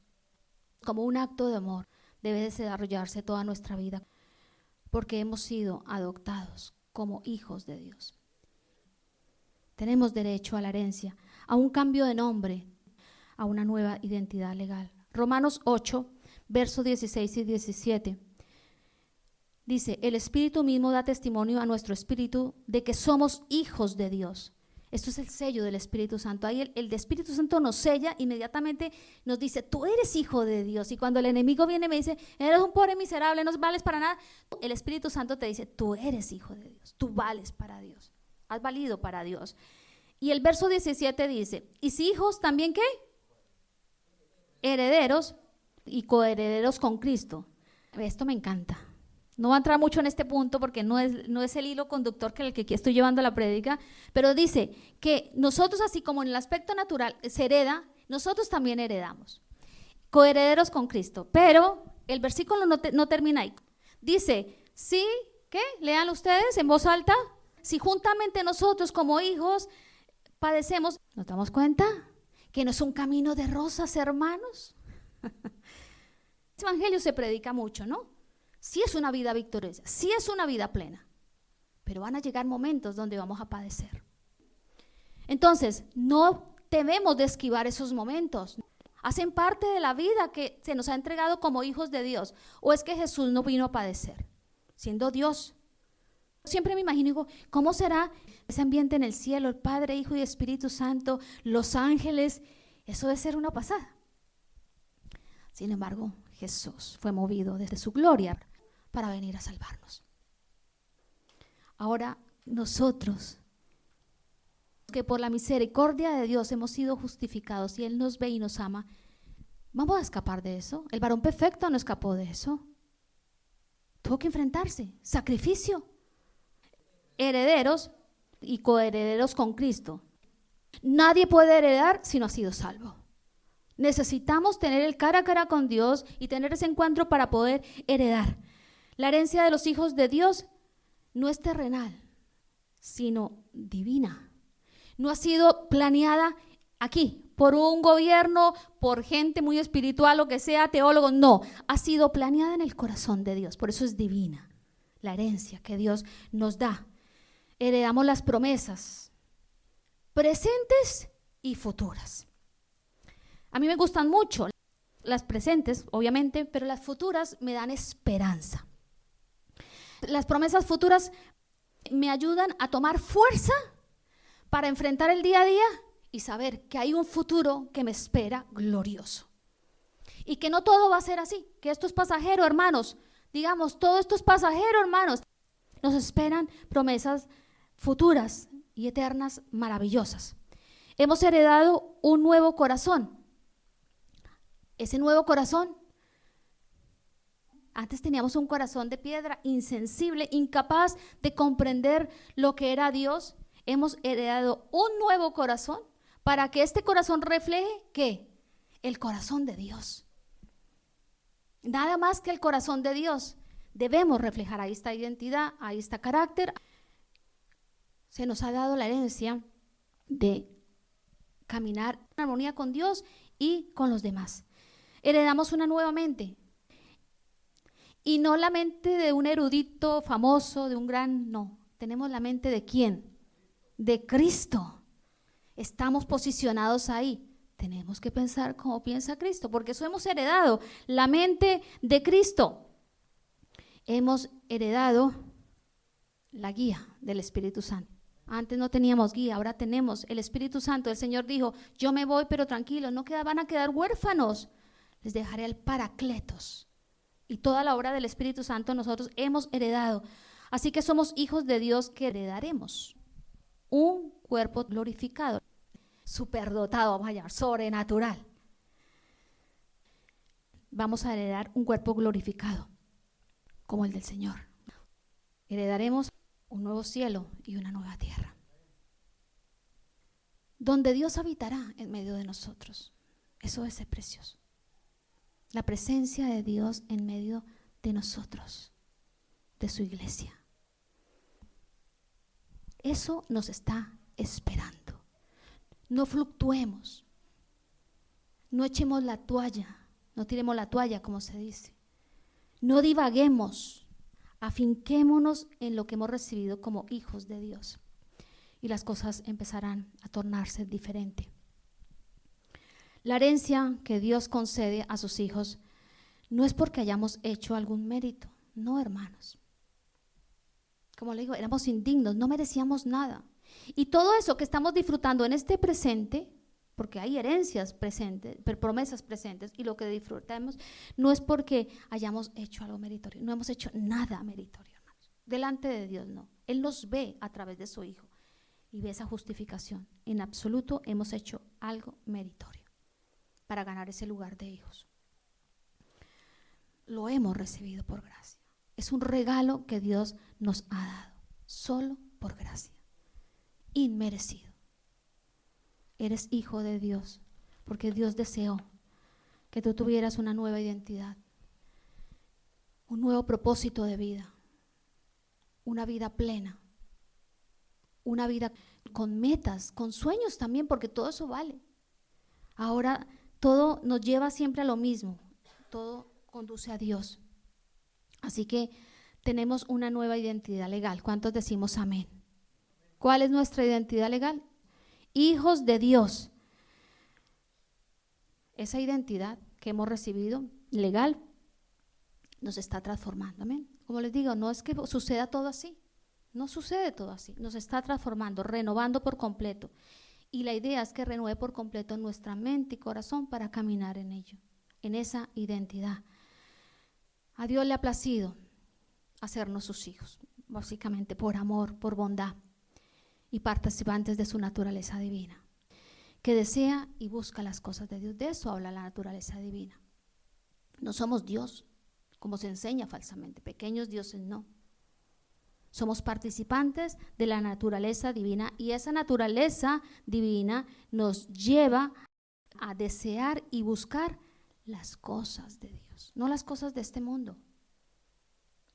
Como un acto de amor debe desarrollarse toda nuestra vida, porque hemos sido adoptados como hijos de Dios. Tenemos derecho a la herencia, a un cambio de nombre, a una nueva identidad legal. Romanos 8, versos 16 y 17. Dice, el Espíritu mismo da testimonio a nuestro espíritu de que somos hijos de Dios. Esto es el sello del Espíritu Santo. Ahí el Espíritu Santo nos sella, inmediatamente nos dice, tú eres hijo de Dios. Y cuando el enemigo viene y me dice, eres un pobre miserable, no vales para nada, el Espíritu Santo te dice, tú eres hijo de Dios, tú vales para Dios, has valido para Dios. Y el verso 17 dice, y si hijos, ¿también qué? Herederos y coherederos con Cristo. Esto me encanta. No va a entrar mucho en este punto porque no es el hilo conductor que el que aquí estoy llevando la prédica, pero dice que nosotros, así como en el aspecto natural se hereda, nosotros también heredamos. Coherederos con Cristo. Pero el versículo no termina ahí. Dice, sí, ¿qué? Lean ustedes en voz alta. Si juntamente nosotros como hijos padecemos, ¿nos damos cuenta? Que no es un camino de rosas, hermanos. El evangelio se predica mucho, ¿no? Sí es una vida victoriosa, sí es una vida plena, pero van a llegar momentos donde vamos a padecer. Entonces, no debemos de esquivar esos momentos. Hacen parte de la vida que se nos ha entregado como hijos de Dios. ¿O es que Jesús no vino a padecer, siendo Dios? Siempre me imagino, digo, ¿cómo será ese ambiente en el cielo? El Padre, Hijo y Espíritu Santo, los ángeles, eso debe ser una pasada. Sin embargo, Jesús fue movido desde su gloria para venir a salvarnos. Ahora nosotros, que por la misericordia de Dios hemos sido justificados y Él nos ve y nos ama, ¿vamos a escapar de eso? El varón perfecto no escapó de eso. Tuvo que enfrentarse, sacrificio. Herederos y coherederos con Cristo. Nadie puede heredar si no ha sido salvo. Necesitamos tener el cara a cara con Dios y tener ese encuentro para poder heredar. La herencia de los hijos de Dios no es terrenal, sino divina. No ha sido planeada aquí por un gobierno, por gente muy espiritual, o que sea teólogo. No, ha sido planeada en el corazón de Dios. Por eso es divina la herencia que Dios nos da. Heredamos las promesas presentes y futuras. A mí me gustan mucho las presentes, obviamente, pero las futuras me dan esperanza. Las promesas futuras me ayudan a tomar fuerza para enfrentar el día a día y saber que hay un futuro que me espera glorioso. Y que no todo va a ser así, que esto es pasajero, hermanos. Digamos, todo esto es pasajero, hermanos. Nos esperan promesas futuras y eternas maravillosas. Hemos heredado un nuevo corazón. Ese nuevo corazón, antes teníamos un corazón de piedra, insensible, incapaz de comprender lo que era Dios. Hemos heredado un nuevo corazón para que este corazón refleje ¿qué? El corazón de Dios. Nada más que el corazón de Dios. Debemos reflejar ahí esta identidad, ahí está carácter. Se nos ha dado la herencia de caminar en armonía con Dios y con los demás. Heredamos una nueva mente. Y no la mente de un erudito famoso, de un gran, no. Tenemos la mente de ¿quién? De Cristo. Estamos posicionados ahí. Tenemos que pensar como piensa Cristo, porque eso hemos heredado, la mente de Cristo. Hemos heredado la guía del Espíritu Santo. Antes no teníamos guía, ahora tenemos el Espíritu Santo. El Señor dijo, yo me voy, pero tranquilos, no van a quedar huérfanos. Les dejaré el Paracletos. Y toda la obra del Espíritu Santo nosotros hemos heredado. Así que somos hijos de Dios que heredaremos un cuerpo glorificado, superdotado, vamos a llamar, sobrenatural. Vamos a heredar un cuerpo glorificado, como el del Señor. Heredaremos un nuevo cielo y una nueva tierra, donde Dios habitará en medio de nosotros. Eso es precioso. La presencia de Dios en medio de nosotros, de su iglesia. Eso nos está esperando. No fluctuemos, no echemos la toalla, no tiremos la toalla, como se dice. No divaguemos, afinquémonos en lo que hemos recibido como hijos de Dios y las cosas empezarán a tornarse diferentes. La herencia que Dios concede a sus hijos no es porque hayamos hecho algún mérito, no, hermanos. Como le digo, éramos indignos, no merecíamos nada. Y todo eso que estamos disfrutando en este presente, porque hay herencias presentes, promesas presentes, y lo que disfrutamos no es porque hayamos hecho algo meritorio, no hemos hecho nada meritorio, hermanos. Delante de Dios no. Él nos ve a través de su Hijo y ve esa justificación. En absoluto hemos hecho algo meritorio para ganar ese lugar de hijos. Lo hemos recibido por gracia. Es un regalo que Dios nos ha dado, solo por gracia, inmerecido. Eres hijo de Dios, porque Dios deseó que tú tuvieras una nueva identidad, un nuevo propósito de vida, una vida plena, una vida con metas, con sueños también, porque todo eso vale. Ahora todo nos lleva siempre a lo mismo, todo conduce a Dios. Así que tenemos una nueva identidad legal. ¿Cuántos decimos amén? ¿Cuál es nuestra identidad legal? Hijos de Dios. Esa identidad que hemos recibido legal nos está transformando. Amén. Como les digo, no es que suceda todo así. No sucede todo así. Nos está transformando, renovando por completo. Y la idea es que renueve por completo nuestra mente y corazón para caminar en ello, en esa identidad. A Dios le ha placido hacernos sus hijos, básicamente por amor, por bondad y participantes de su naturaleza divina, que desea y busca las cosas de Dios. De eso habla la naturaleza divina. No somos Dios, como se enseña falsamente, pequeños dioses no. Somos participantes de la naturaleza divina y esa naturaleza divina nos lleva a desear y buscar las cosas de Dios, no las cosas de este mundo,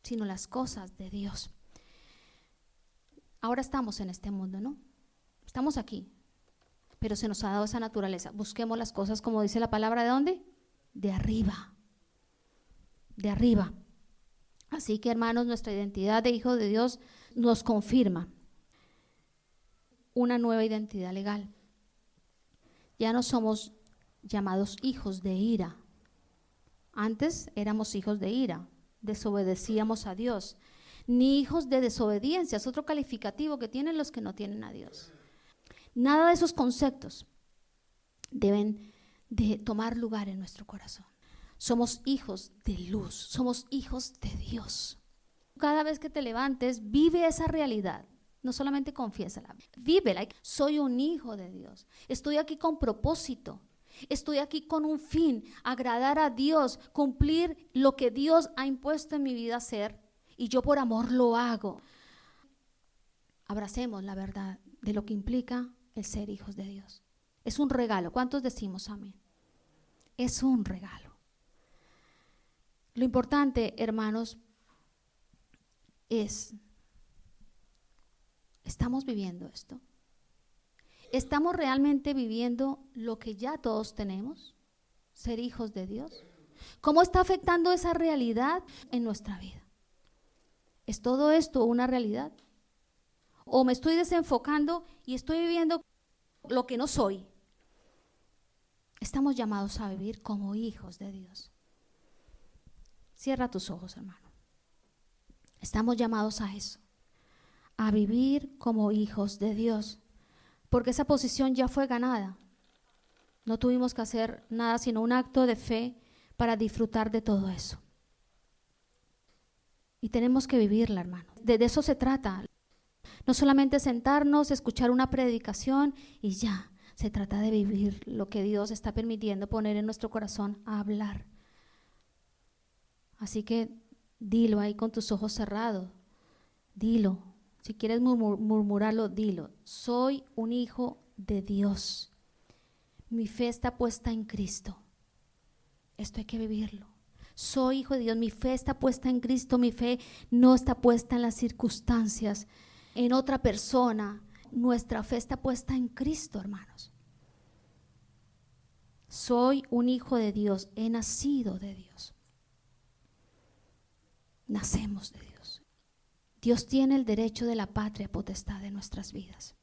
sino las cosas de Dios. Ahora estamos en este mundo, ¿no? Estamos aquí, pero se nos ha dado esa naturaleza. Busquemos las cosas, como dice la palabra, ¿de dónde? De arriba, de arriba. Así que, hermanos, nuestra identidad de hijo de Dios nos confirma una nueva identidad legal. Ya no somos llamados hijos de ira. Antes éramos hijos de ira, desobedecíamos a Dios. Ni hijos de desobediencia, es otro calificativo que tienen los que no tienen a Dios. Nada de esos conceptos deben de tomar lugar en nuestro corazón. Somos hijos de luz, somos hijos de Dios. Cada vez que te levantes, vive esa realidad. No solamente confiésala, vívela. Soy un hijo de Dios. Estoy aquí con propósito. Estoy aquí con un fin, agradar a Dios, cumplir lo que Dios ha impuesto en mi vida hacer. Y yo por amor lo hago. Abracemos la verdad de lo que implica el ser hijos de Dios. Es un regalo. ¿Cuántos decimos amén? Es un regalo. Lo importante, hermanos, es, ¿estamos viviendo esto? ¿Estamos realmente viviendo lo que ya todos tenemos? Ser hijos de Dios. ¿Cómo está afectando esa realidad en nuestra vida? ¿Es todo esto una realidad? ¿O me estoy desenfocando y estoy viviendo lo que no soy? Estamos llamados a vivir como hijos de Dios. Cierra tus ojos, hermano. Estamos llamados a eso, a vivir como hijos de Dios, porque esa posición ya fue ganada. No tuvimos que hacer nada sino un acto de fe para disfrutar de todo eso. Y tenemos que vivirla, hermano. De eso se trata. No solamente sentarnos, escuchar una predicación y ya. Se trata de vivir lo que Dios está permitiendo poner en nuestro corazón a hablar. Así que dilo ahí con tus ojos cerrados. Dilo. Si quieres murmurarlo, dilo. Soy un hijo de Dios. Mi fe está puesta en Cristo. Esto hay que vivirlo. Soy hijo de Dios, mi fe está puesta en Cristo, mi fe no está puesta en las circunstancias, en otra persona. Nuestra fe está puesta en Cristo, hermanos. Soy un hijo de Dios, he nacido de Dios. Nacemos de Dios. Dios tiene el derecho de la patria potestad de nuestras vidas.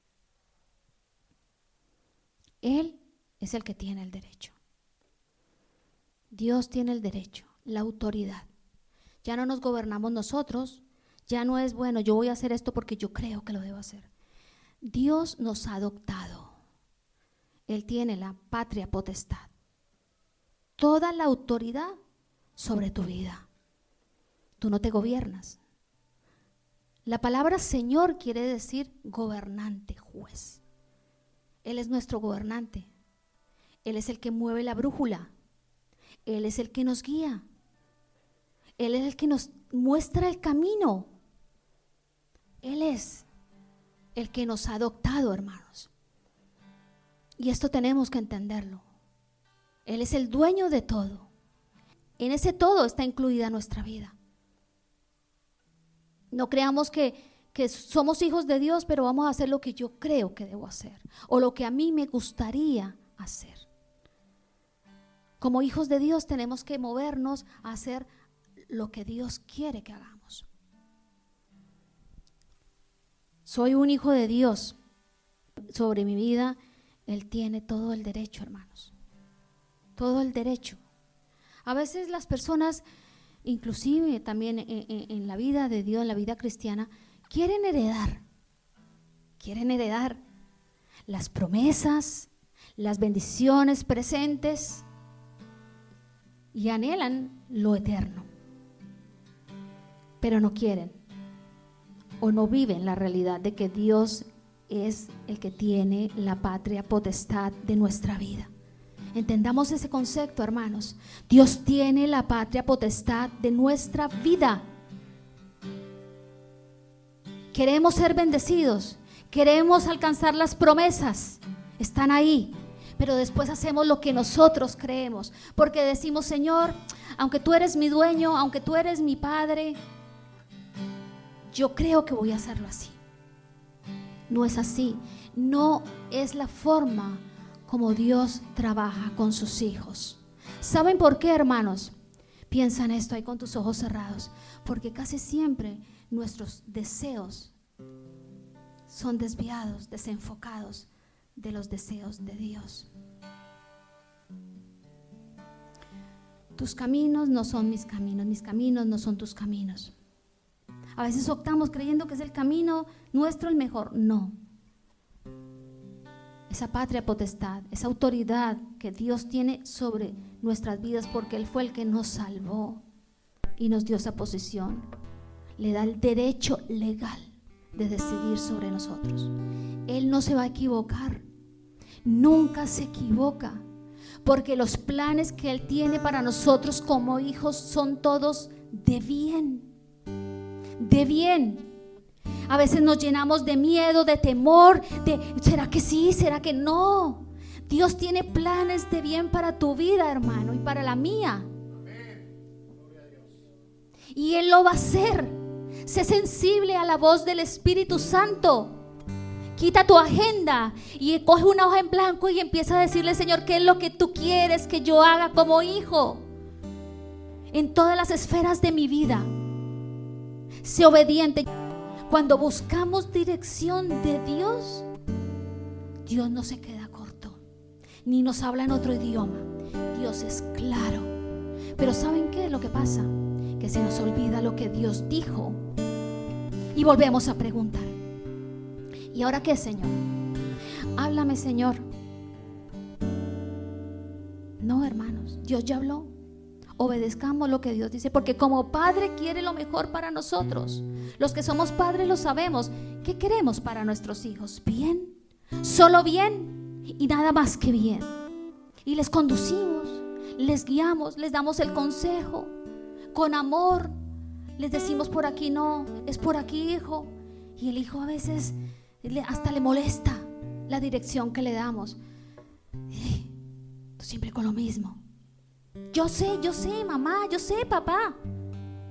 Él es el que tiene el derecho. Dios tiene el derecho, la autoridad. Ya no nos gobernamos nosotros, ya no es, bueno, yo voy a hacer esto porque yo creo que lo debo hacer. Dios nos ha adoptado. Él tiene la patria potestad. Toda la autoridad sobre tu vida. Tú no te gobiernas. La palabra Señor quiere decir gobernante, juez. Él es nuestro gobernante. Él es el que mueve la brújula. Él es el que nos guía. Él es el que nos muestra el camino. Él es el que nos ha adoptado, hermanos. Y esto tenemos que entenderlo. Él es el dueño de todo. En ese todo está incluida nuestra vida. No creamos que somos hijos de Dios, pero vamos a hacer lo que yo creo que debo hacer o lo que a mí me gustaría hacer. Como hijos de Dios tenemos que movernos a hacer lo que Dios quiere que hagamos. Soy un hijo de Dios. Sobre mi vida, Él tiene todo el derecho, hermanos. Todo el derecho. A veces las personas, inclusive también en la vida de Dios, en la vida cristiana, quieren heredar las promesas, las bendiciones presentes y anhelan lo eterno, pero no quieren o no viven la realidad de que Dios es el que tiene la patria potestad de nuestra vida. Entendamos ese concepto, hermanos. Dios tiene la patria potestad de nuestra vida. Queremos ser bendecidos, queremos alcanzar las promesas, están ahí. Pero después hacemos lo que nosotros creemos, porque decimos: Señor, aunque tú eres mi dueño, aunque tú eres mi padre, yo creo que voy a hacerlo así. No es así, no es la forma como Dios trabaja con sus hijos. ¿Saben por qué, hermanos? Piensa en esto ahí con tus ojos cerrados. Porque casi siempre nuestros deseos son desviados, desenfocados de los deseos de Dios. Tus caminos no son mis caminos no son tus caminos. A veces optamos creyendo que es el camino nuestro el mejor. No. Esa patria potestad, esa autoridad que Dios tiene sobre nuestras vidas, porque Él fue el que nos salvó y nos dio esa posición, le da el derecho legal de decidir sobre nosotros. Él no se va a equivocar, nunca se equivoca, porque los planes que Él tiene para nosotros como hijos son todos de bien, de bien. A veces nos llenamos de miedo, de temor, de ¿será que sí? ¿Será que no? Dios tiene planes de bien para tu vida, hermano, y para la mía. Y Él lo va a hacer. Sé sensible a la voz del Espíritu Santo. Quita tu agenda y coge una hoja en blanco y empieza a decirle: Señor, ¿qué es lo que tú quieres que yo haga como hijo? En todas las esferas de mi vida. Sé obediente. Cuando buscamos dirección de Dios, Dios no se queda corto, ni nos habla en otro idioma. Dios es claro. Pero ¿saben qué es lo que pasa? Que se nos olvida lo que Dios dijo y volvemos a preguntar: ¿y ahora qué, Señor? Háblame, Señor. No, hermanos, Dios ya habló. Obedezcamos lo que Dios dice, porque como Padre quiere lo mejor para nosotros. Los que somos padres lo sabemos. ¿Qué queremos para nuestros hijos? Bien, solo bien y nada más que bien. Y les conducimos, les guiamos, les damos el consejo con amor. Les decimos: por aquí no, es por aquí, hijo. Y el hijo a veces hasta le molesta la dirección que le damos. Tú siempre con lo mismo. Yo sé, mamá, yo sé, papá.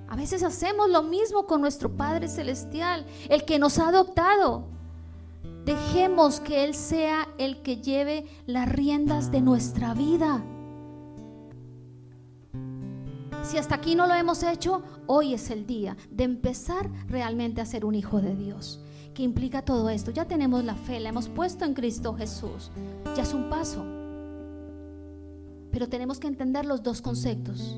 A veces hacemos lo mismo con nuestro Padre Celestial, el que nos ha adoptado. Dejemos que Él sea el que lleve las riendas de nuestra vida. Si hasta aquí no lo hemos hecho, hoy es el día de empezar realmente a ser un hijo de Dios. ¿Qué implica todo esto? Ya tenemos la fe, la hemos puesto en Cristo Jesús. Ya es un paso. Pero tenemos que entender los dos conceptos.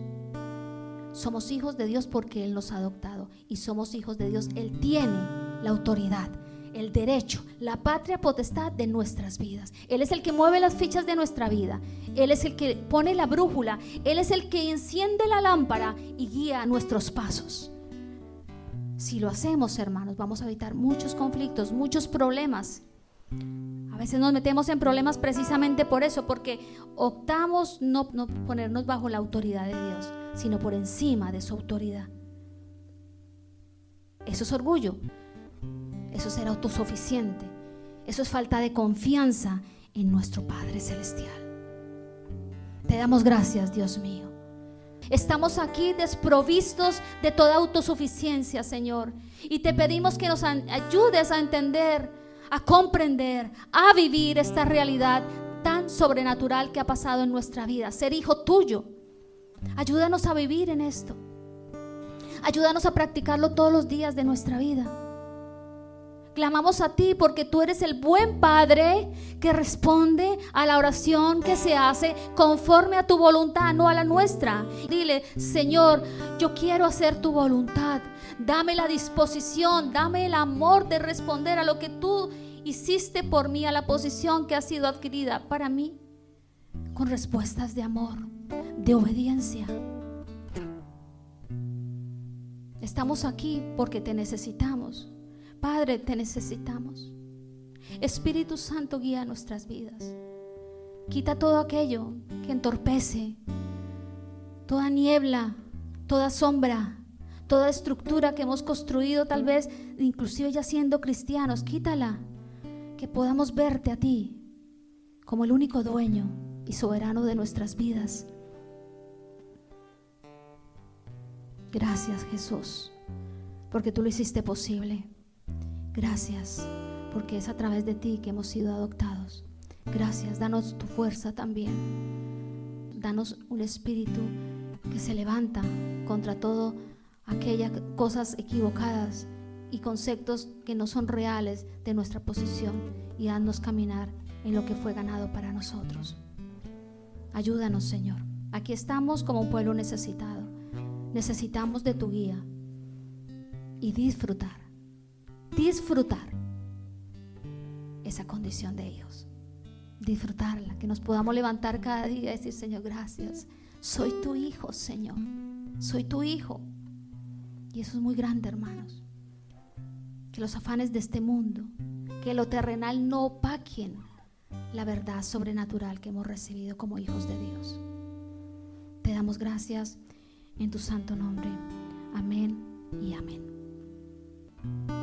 Somos hijos de Dios porque Él nos ha adoptado. Y somos hijos de Dios. Él tiene la autoridad, el derecho, la patria potestad de nuestras vidas. Él es el que mueve las fichas de nuestra vida. Él es el que pone la brújula. Él es el que enciende la lámpara y guía nuestros pasos. Si lo hacemos, hermanos, vamos a evitar muchos conflictos, muchos problemas. A veces nos metemos en problemas precisamente por eso, porque optamos no ponernos bajo la autoridad de Dios, sino por encima de su autoridad. Eso es orgullo, eso es ser autosuficiente, eso es falta de confianza en nuestro Padre Celestial. Te damos gracias, Dios mío. Estamos aquí desprovistos de toda autosuficiencia, Señor, y te pedimos que nos ayudes a entender, a comprender, a vivir esta realidad tan sobrenatural que ha pasado en nuestra vida, ser hijo tuyo. Ayúdanos a vivir en esto. Ayúdanos a practicarlo todos los días de nuestra vida. Clamamos a ti porque tú eres el buen Padre que responde a la oración que se hace conforme a tu voluntad, no a la nuestra. Dile: Señor, yo quiero hacer tu voluntad. Dame la disposición, dame el amor de responder a lo que tú hiciste por mí, a la posición que ha sido adquirida para mí, con respuestas de amor, de obediencia. Estamos aquí porque te necesitamos. Padre, te necesitamos. Espíritu Santo, guía nuestras vidas. Quita todo aquello que entorpece, toda niebla, toda sombra, Toda estructura que hemos construido, tal vez inclusive ya siendo cristianos, quítala. Que podamos verte a ti como el único dueño y soberano de nuestras vidas. Gracias, Jesús, porque tú lo hiciste posible. Gracias, porque es a través de ti que hemos sido adoptados. Gracias, danos tu fuerza también. Danos un espíritu que se levanta contra todo aquellas cosas equivocadas y conceptos que no son reales de nuestra posición, y haznos caminar en lo que fue ganado para nosotros. Ayúdanos, Señor. Aquí estamos como un pueblo necesitado. Necesitamos de tu guía y disfrutar esa condición de hijos. Disfrutarla, que nos podamos levantar cada día y decir: Señor, gracias. Soy tu hijo, Señor. Soy tu hijo. Y eso es muy grande, hermanos. Que los afanes de este mundo, que lo terrenal no opaquen la verdad sobrenatural que hemos recibido como hijos de Dios. Te damos gracias en tu santo nombre. Amén y amén.